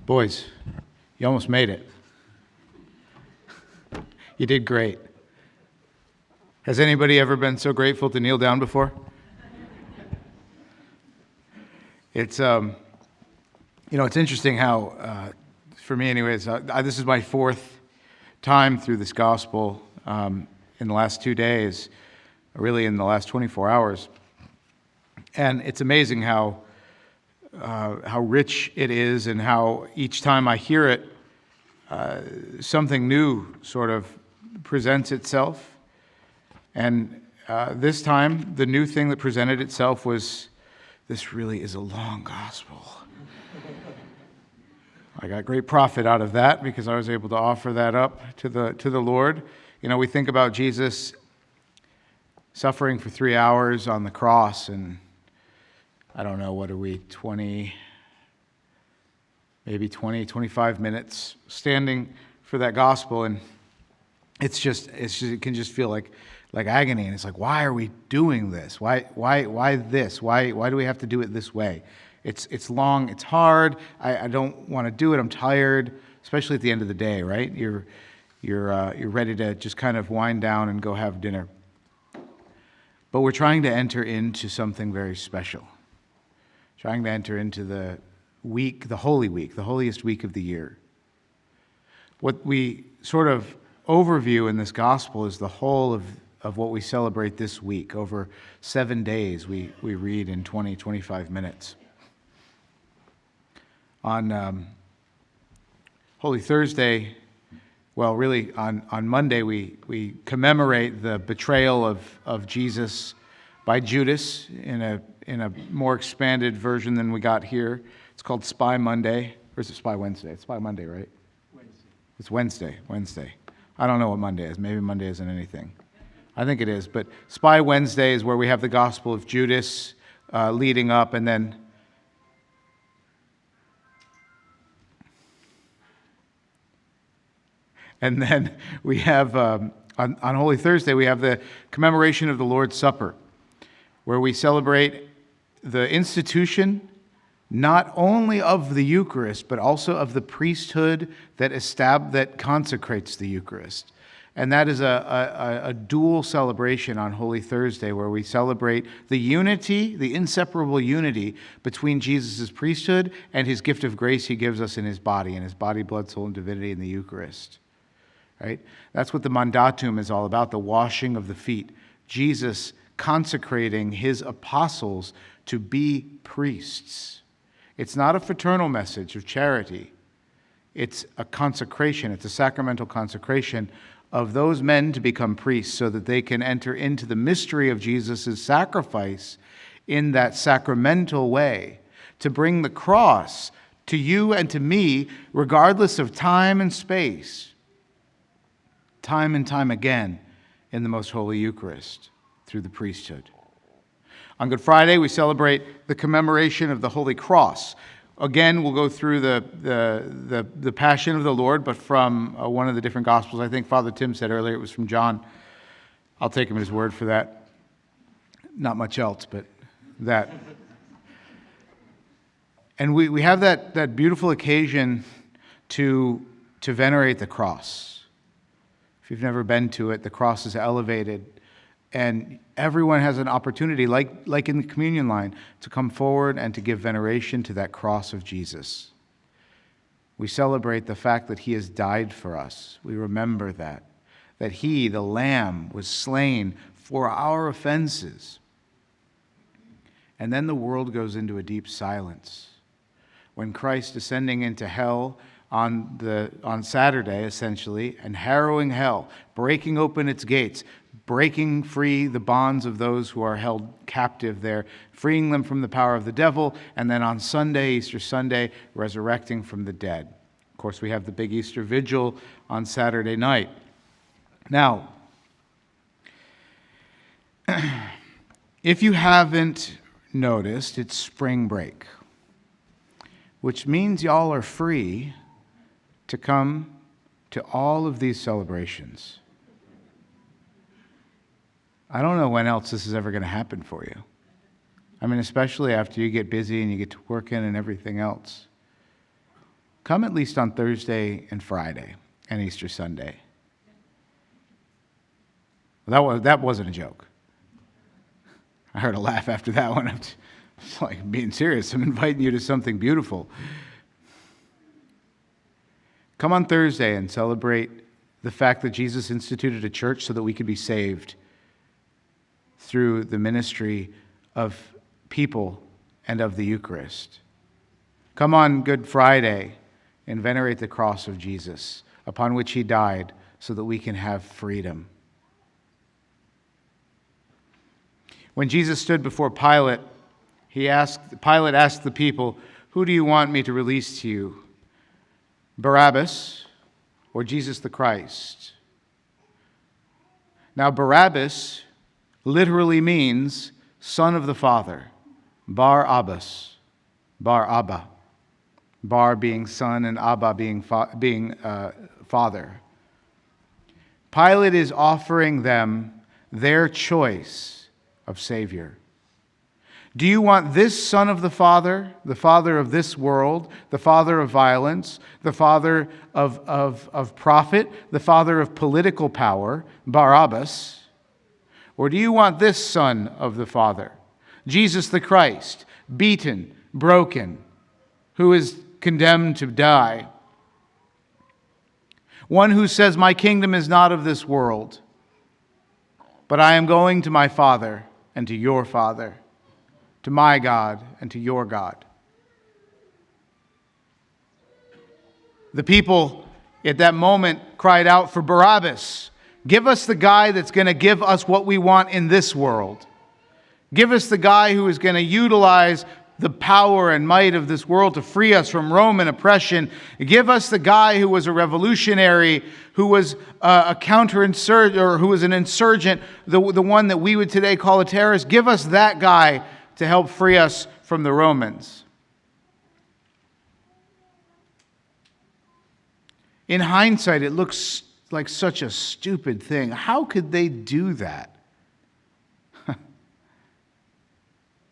Boys, you almost made it. You did great. Has anybody ever been so grateful to kneel down before? It's it's interesting how, for me anyways, this is my fourth time through this gospel in the last 2 days, really in the last 24 hours. And it's amazing how rich it is, and how each time I hear it, something new sort of presents itself. And this time, the new thing that presented itself was, this really is a long gospel. I got great profit out of that because I was able to offer that up to the Lord. You know, we think about Jesus suffering for 3 hours on the cross, and I don't know, what are we, 25 minutes standing for that gospel, and it can just feel like agony, and it's like, why are we doing this? Why this? Why do we have to do it this way? It's long, it's hard. I don't want to do it. I'm tired, especially at the end of the day, right? You're ready to just kind of wind down and go have dinner. But we're trying to enter into something very special. Trying to enter into the week, the Holy Week, the holiest week of the year. What we sort of overview in this gospel is the whole of what we celebrate this week. Over 7 days, we read in 25 minutes. On Holy Thursday, well, really on Monday, we commemorate the betrayal of Jesus by Judas in a more expanded version than we got here. It's called Spy Monday. Or is it Spy Wednesday? It's Spy Monday, right? Wednesday. It's Wednesday. I don't know what Monday is. Maybe Monday isn't anything. I think it is. But Spy Wednesday is where we have the Gospel of Judas leading up, and then we have, on Holy Thursday, we have the commemoration of the Lord's Supper, where we celebrate the institution not only of the Eucharist, but also of the priesthood that consecrates the Eucharist. And that is a dual celebration on Holy Thursday, where we celebrate the unity, the inseparable unity between Jesus' priesthood and his gift of grace he gives us in his body, blood, soul, and divinity in the Eucharist. Right? That's what the mandatum is all about, the washing of the feet. Jesus consecrating his apostles to be priests. It's not a fraternal message of charity. It's a consecration. It's a sacramental consecration of those men to become priests so that they can enter into the mystery of Jesus' sacrifice in that sacramental way, to bring the cross to you and to me, regardless of time and space, time and time again in the most holy Eucharist through the priesthood. On Good Friday, we celebrate the commemoration of the Holy Cross. Again, we'll go through the Passion of the Lord, but from one of the different Gospels. I think Father Tim said earlier it was from John. I'll take him at his word for that. Not much else, but that. And we have that beautiful occasion to venerate the cross. If you've never been to it, the cross is elevated, and everyone has an opportunity, like in the communion line, to come forward and to give veneration to that cross of Jesus. We celebrate the fact that he has died for us. We remember that he, the Lamb, was slain for our offenses. And then the world goes into a deep silence. When Christ, descending into hell on Saturday, essentially, and harrowing hell, breaking open its gates, breaking free the bonds of those who are held captive there, freeing them from the power of the devil, and then on Sunday, Easter Sunday, resurrecting from the dead. Of course, we have the big Easter Vigil on Saturday night. Now, if you haven't noticed, it's spring break, which means y'all are free to come to all of these celebrations. I don't know when else this is ever going to happen for you. I mean, especially after you get busy and you get to work in and everything else. come at least on Thursday and Friday and Easter Sunday. That wasn't a joke. I heard a laugh after that one. It's like, being serious. I'm inviting you to something beautiful. Come on Thursday and celebrate the fact that Jesus instituted a church so that we could be saved through the ministry of people and of the Eucharist. Come on Good Friday and venerate the cross of Jesus, upon which he died so that we can have freedom. When Jesus stood before Pilate, Pilate asked the people, "Who do you want me to release to you? Barabbas or Jesus the Christ?" Now, Barabbas literally means son of the Father. Bar Abbas. Bar Abba. Bar being son and Abba being father. Pilate is offering them their choice of Savior. Do you want this son of the father of this world, the father of violence, the father of profit, the father of political power, Barabbas? Or do you want this son of the Father, Jesus the Christ, beaten, broken, who is condemned to die? One who says, "My kingdom is not of this world, but I am going to my Father and to your Father, to my God and to your God." The people at that moment cried out for Barabbas. Give us the guy that's going to give us what we want in this world. Give us the guy who is going to utilize the power and might of this world to free us from Roman oppression. Give us the guy who was a revolutionary, who was a counterinsurgent, or who was an insurgent, the one that we would today call a terrorist. Give us that guy to help free us from the Romans. In hindsight, it looks like such a stupid thing. How could they do that?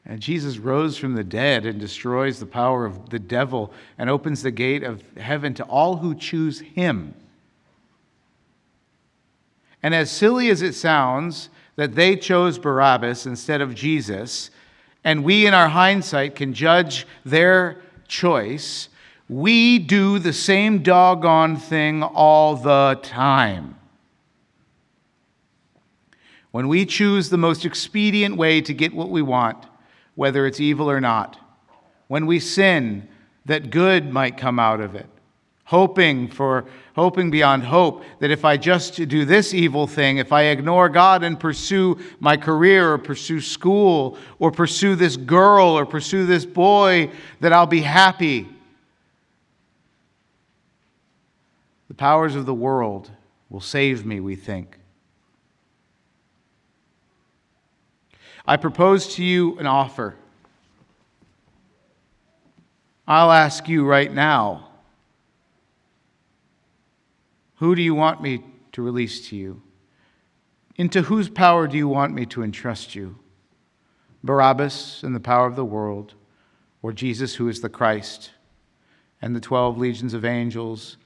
And Jesus rose from the dead and destroys the power of the devil and opens the gate of heaven to all who choose him. And as silly as it sounds that they chose Barabbas instead of Jesus, and we in our hindsight can judge their choice, we do the same doggone thing all the time. When we choose the most expedient way to get what we want, whether it's evil or not, when we sin, that good might come out of it, hoping beyond hope that if I just do this evil thing, if I ignore God and pursue my career or pursue school or pursue this girl or pursue this boy, that I'll be happy. The powers of the world will save me, we think. I propose to you an offer. I'll ask you right now, who do you want me to release to you? Into whose power do you want me to entrust you? Barabbas and the power of the world, or Jesus who is the Christ, and the 12 legions of angels,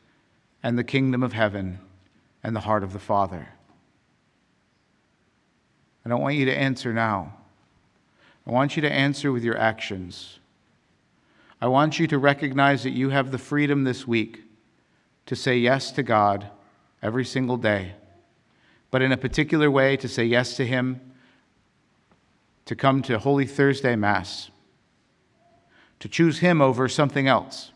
and the kingdom of heaven, and the heart of the Father? I don't want you to answer now. I want you to answer with your actions. I want you to recognize that you have the freedom this week to say yes to God every single day, but in a particular way to say yes to Him, to come to Holy Thursday Mass, to choose Him over something else.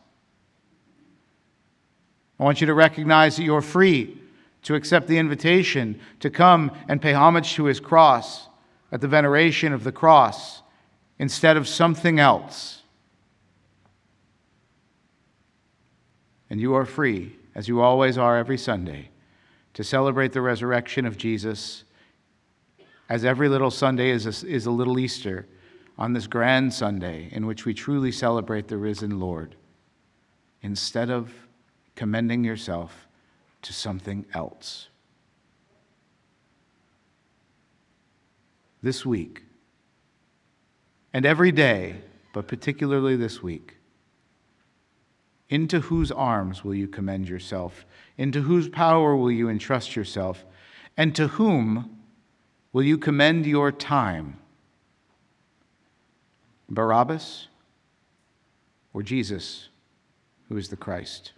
I want you to recognize that you're free to accept the invitation to come and pay homage to His cross at the veneration of the cross instead of something else. And you are free, as you always are every Sunday, to celebrate the resurrection of Jesus, as every little Sunday is a little Easter, on this grand Sunday in which we truly celebrate the risen Lord, instead of commending yourself to something else. This week, and every day, but particularly this week, Into whose arms will you commend yourself? Into whose power will you entrust yourself? And to whom will you commend your time? Barabbas or Jesus, who is the Christ?